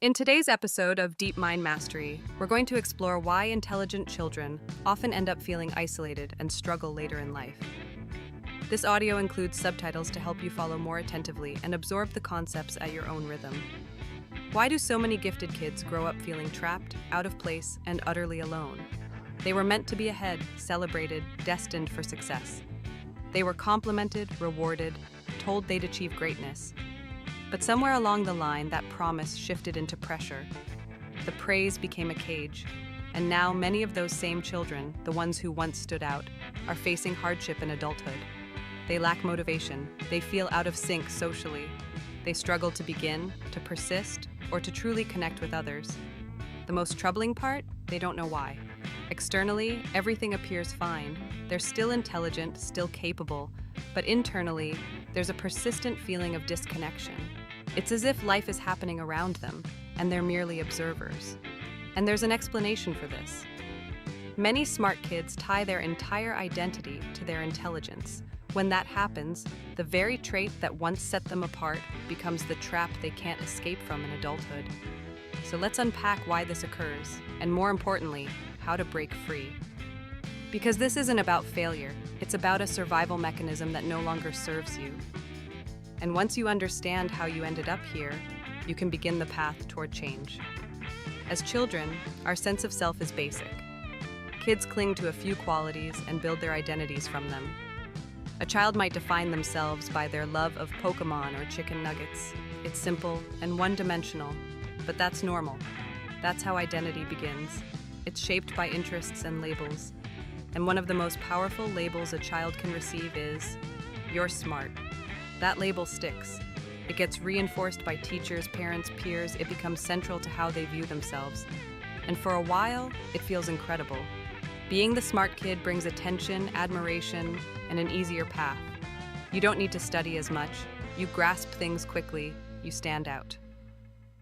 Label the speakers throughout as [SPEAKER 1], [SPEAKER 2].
[SPEAKER 1] In today's episode of Deep Mind Mastery, we're going to explore why intelligent children often end up feeling isolated and struggle later in life. This audio includes subtitles to help you follow more attentively and absorb the concepts at your own rhythm. Why do so many gifted kids grow up feeling trapped, out of place, and utterly alone? They were meant to be ahead, celebrated, destined for success. They were complimented, rewarded, told they'd achieve greatness. But somewhere along the line, that promise shifted into pressure. The praise became a cage, and now many of those same children, the ones who once stood out, are facing hardship in adulthood. They lack motivation, they feel out of sync socially. They struggle to begin, to persist, or to truly connect with others. The most troubling part? They don't know why. Externally, everything appears fine. They're still intelligent, still capable, but internally, there's a persistent feeling of disconnection. It's as if life is happening around them, and they're merely observers. And there's an explanation for this. Many smart kids tie their entire identity to their intelligence. When that happens, the very trait that once set them apart becomes the trap they can't escape from in adulthood. So let's unpack why this occurs, and more importantly, how to break free. Because this isn't about failure, it's about a survival mechanism that no longer serves you. And once you understand how you ended up here, you can begin the path toward change. As children, our sense of self is basic. Kids cling to a few qualities and build their identities from them. A child might define themselves by their love of Pokemon or chicken nuggets. It's simple and one-dimensional, but that's normal. That's how identity begins. It's shaped by interests and labels. And one of the most powerful labels a child can receive is, "You're smart." That label sticks. It gets reinforced by teachers, parents, peers. It becomes central to how they view themselves. And for a while, it feels incredible. Being the smart kid brings attention, admiration, and an easier path. You don't need to study as much. You grasp things quickly. You stand out.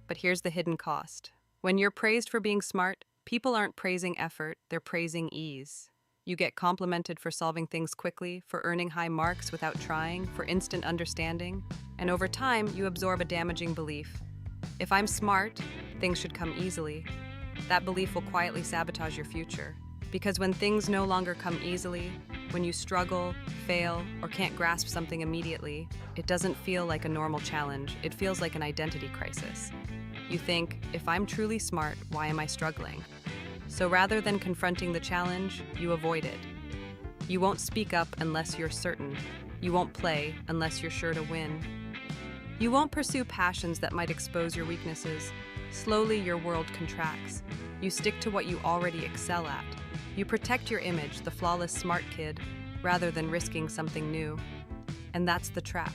[SPEAKER 1] But here's the hidden cost. When you're praised for being smart, people aren't praising effort, they're praising ease. You get complimented for solving things quickly, for earning high marks without trying, for instant understanding. And over time, you absorb a damaging belief. If I'm smart, things should come easily. That belief will quietly sabotage your future. Because when things no longer come easily, when you struggle, fail, or can't grasp something immediately, it doesn't feel like a normal challenge. It feels like an identity crisis. You think, if I'm truly smart, why am I struggling? So rather than confronting the challenge, you avoid it. You won't speak up unless you're certain. You won't play unless you're sure to win. You won't pursue passions that might expose your weaknesses. Slowly, your world contracts. You stick to what you already excel at. You protect your image, the flawless smart kid, rather than risking something new. And that's the trap.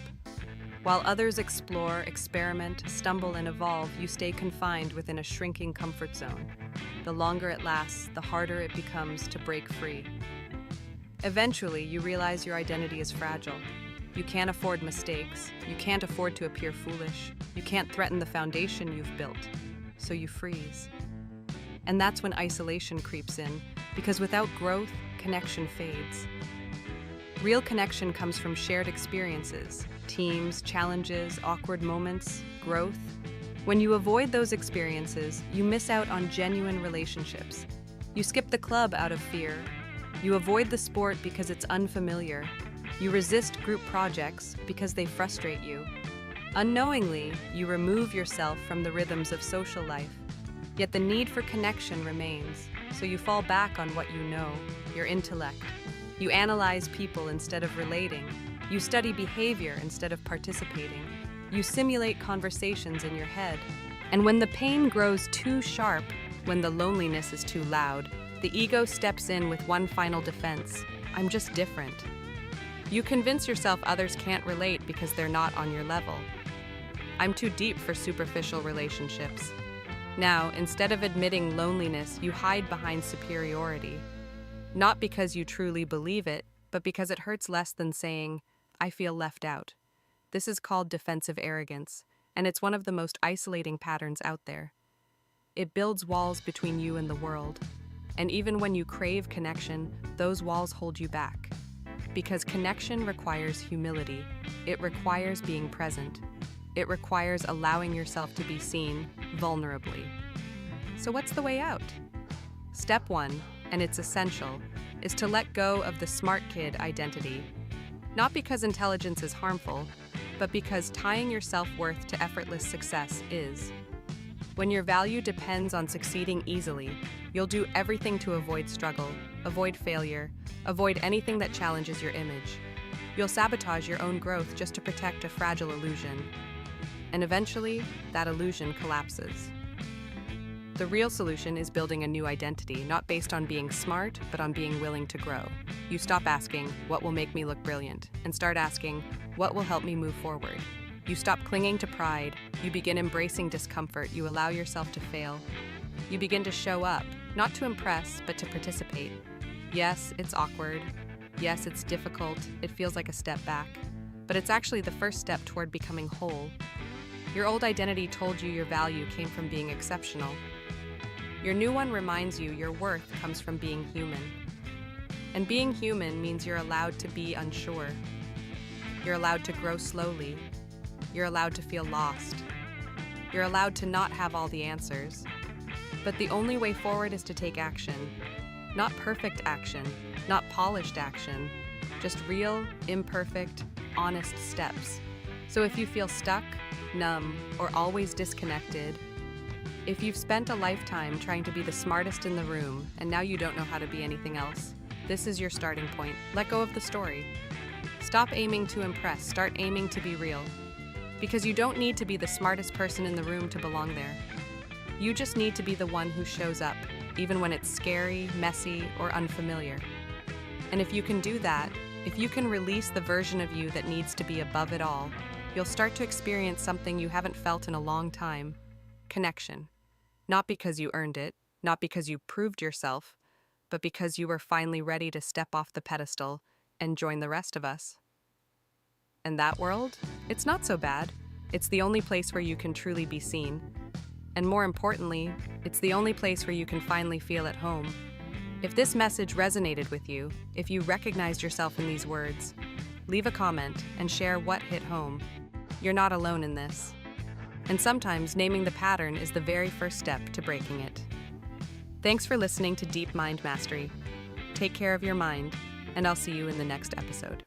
[SPEAKER 1] While others explore, experiment, stumble, and evolve, you stay confined within a shrinking comfort zone. The longer it lasts, the harder it becomes to break free. Eventually, you realize your identity is fragile. You can't afford mistakes. You can't afford to appear foolish. You can't threaten the foundation you've built. So you freeze. And that's when isolation creeps in, because without growth, connection fades. Real connection comes from shared experiences, teams, challenges, awkward moments, growth. When you avoid those experiences, you miss out on genuine relationships. You skip the club out of fear. You avoid the sport because it's unfamiliar. You resist group projects because they frustrate you. Unknowingly, you remove yourself from the rhythms of social life. Yet the need for connection remains, so you fall back on what you know, your intellect. You analyze people instead of relating. You study behavior instead of participating. You simulate conversations in your head. And when the pain grows too sharp, when the loneliness is too loud, the ego steps in with one final defense: I'm just different. You convince yourself others can't relate because they're not on your level. I'm too deep for superficial relationships. Now, instead of admitting loneliness, you hide behind superiority. Not because you truly believe it, but because it hurts less than saying, I feel left out. This is called defensive arrogance, and it's one of the most isolating patterns out there. It builds walls between you and the world. And even when you crave connection, those walls hold you back. Because connection requires humility. It requires being present. it requires allowing yourself to be seen vulnerably. So what's the way out? Step 1, and it's essential, is to let go of the smart kid identity. Not because intelligence is harmful, but because tying your self-worth to effortless success is. When your value depends on succeeding easily, you'll do everything to avoid struggle, avoid failure, avoid anything that challenges your image. You'll sabotage your own growth just to protect a fragile illusion. And eventually, that illusion collapses. The real solution is building a new identity, not based on being smart, but on being willing to grow. You stop asking, what will make me look brilliant, and start asking, what will help me move forward? You stop clinging to pride, you begin embracing discomfort, you allow yourself to fail. You begin to show up, not to impress, but to participate. Yes, it's awkward. Yes, it's difficult, it feels like a step back. But it's actually the first step toward becoming whole. Your old identity told you your value came from being exceptional. Your new one reminds you your worth comes from being human. And being human means you're allowed to be unsure. You're allowed to grow slowly. You're allowed to feel lost. You're allowed to not have all the answers. But the only way forward is to take action. Not perfect action, not polished action, just real, imperfect, honest steps. So if you feel stuck, numb, or always disconnected, if you've spent a lifetime trying to be the smartest in the room and now you don't know how to be anything else, this is your starting point. Let go of the story. Stop aiming to impress, start aiming to be real. Because you don't need to be the smartest person in the room to belong there. You just need to be the one who shows up, even when it's scary, messy, or unfamiliar. And if you can do that, if you can release the version of you that needs to be above it all, you'll start to experience something you haven't felt in a long time: connection. Not because you earned it, not because you proved yourself, but because you were finally ready to step off the pedestal and join the rest of us. And that world? It's not so bad. It's the only place where you can truly be seen. And more importantly, it's the only place where you can finally feel at home. If this message resonated with you, if you recognized yourself in these words, leave a comment and share what hit home. You're not alone in this. And sometimes naming the pattern is the very first step to breaking it. Thanks for listening to Deep Mind Mastery. Take care of your mind, and I'll see you in the next episode.